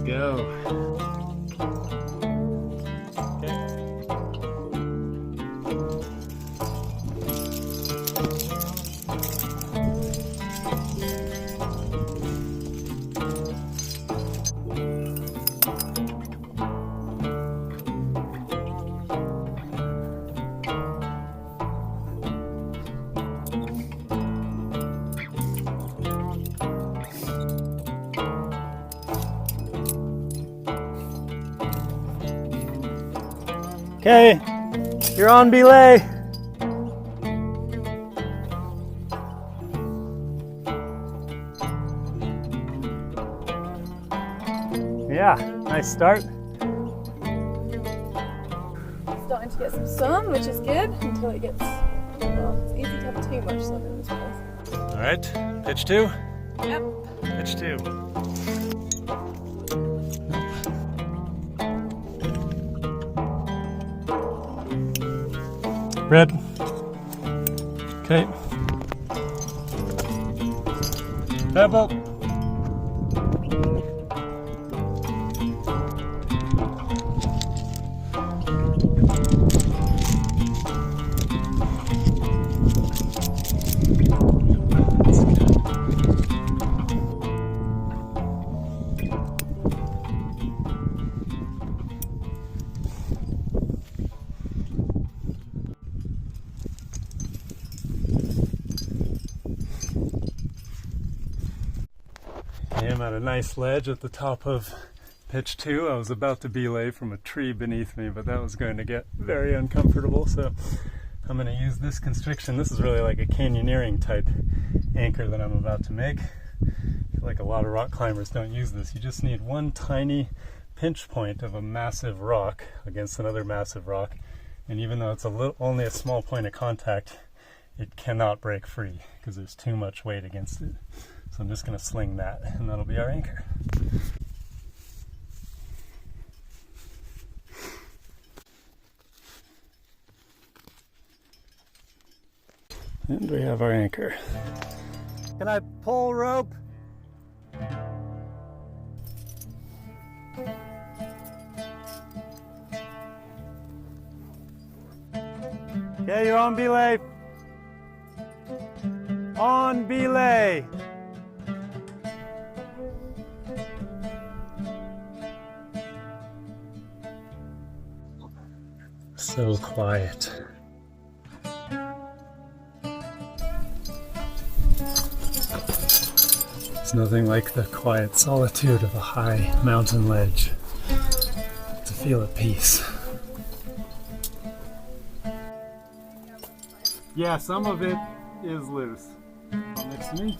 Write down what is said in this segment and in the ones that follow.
Go. Okay, you're on belay. Yeah, nice start. Starting to get some sun, which is good, until it gets, well, it's easy to have too much sun in this place. All right, pitch 2. Yep. Pitch 2. Red. Okay. Pebble. I'm at a nice ledge at the top of pitch 2. I was about to belay from a tree beneath me, but that was going to get very uncomfortable, so I'm going to use this constriction. This is really like a canyoneering type anchor that I'm about to make. I feel like a lot of rock climbers don't use this. You just need one tiny pinch point of a massive rock against another massive rock, and even though it's only a small point of contact, it cannot break free because there's too much weight against it. So I'm just going to sling that, and that'll be our anchor. And we have our anchor. Can I pull rope? Yeah, you're on belay. On belay. So quiet. It's nothing like the quiet solitude of a high mountain ledge to feel at peace. Yeah, some of it is loose. Next to me.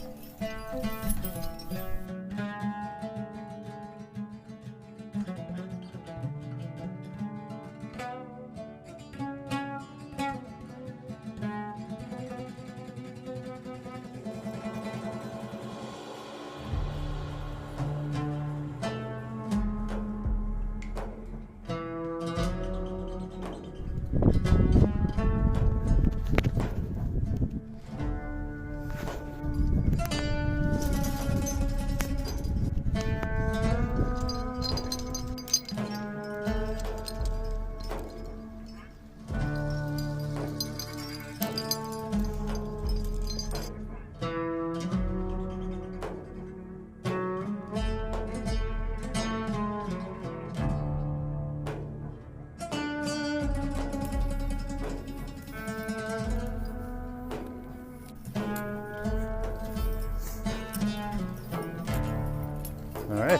All right.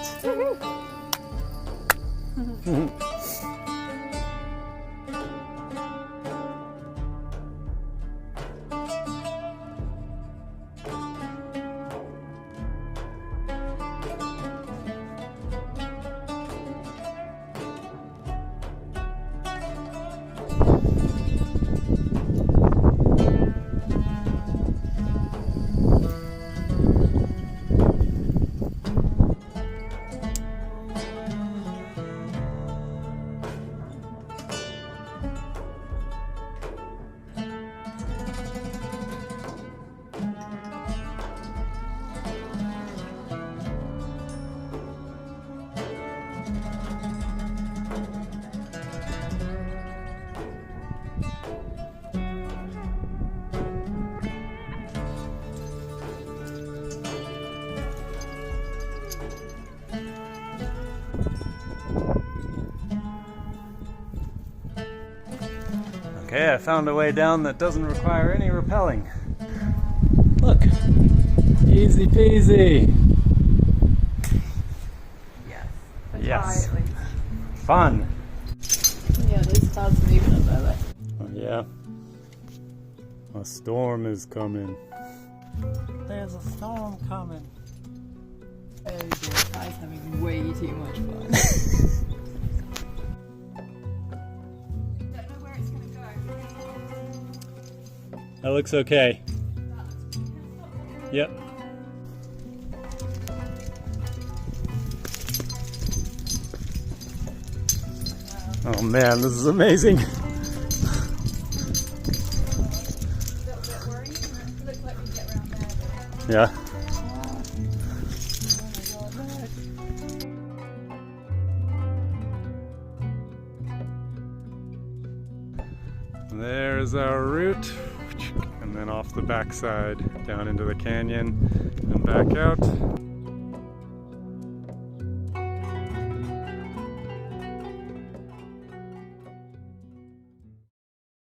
Okay, I found a way down that doesn't require any rappelling. Look, easy peasy. Yes. Yes. Fun. Yeah, those clouds are moving up there. Oh, yeah. A storm is coming. There's a storm coming. Oh dear, Kai's having way too much fun. Don't know where it's gonna go. That looks okay. Yep. Oh man, this is amazing. A little bit worrying. It looks like we get around there. Yeah. There's our route, and then off the backside down into the canyon and back out.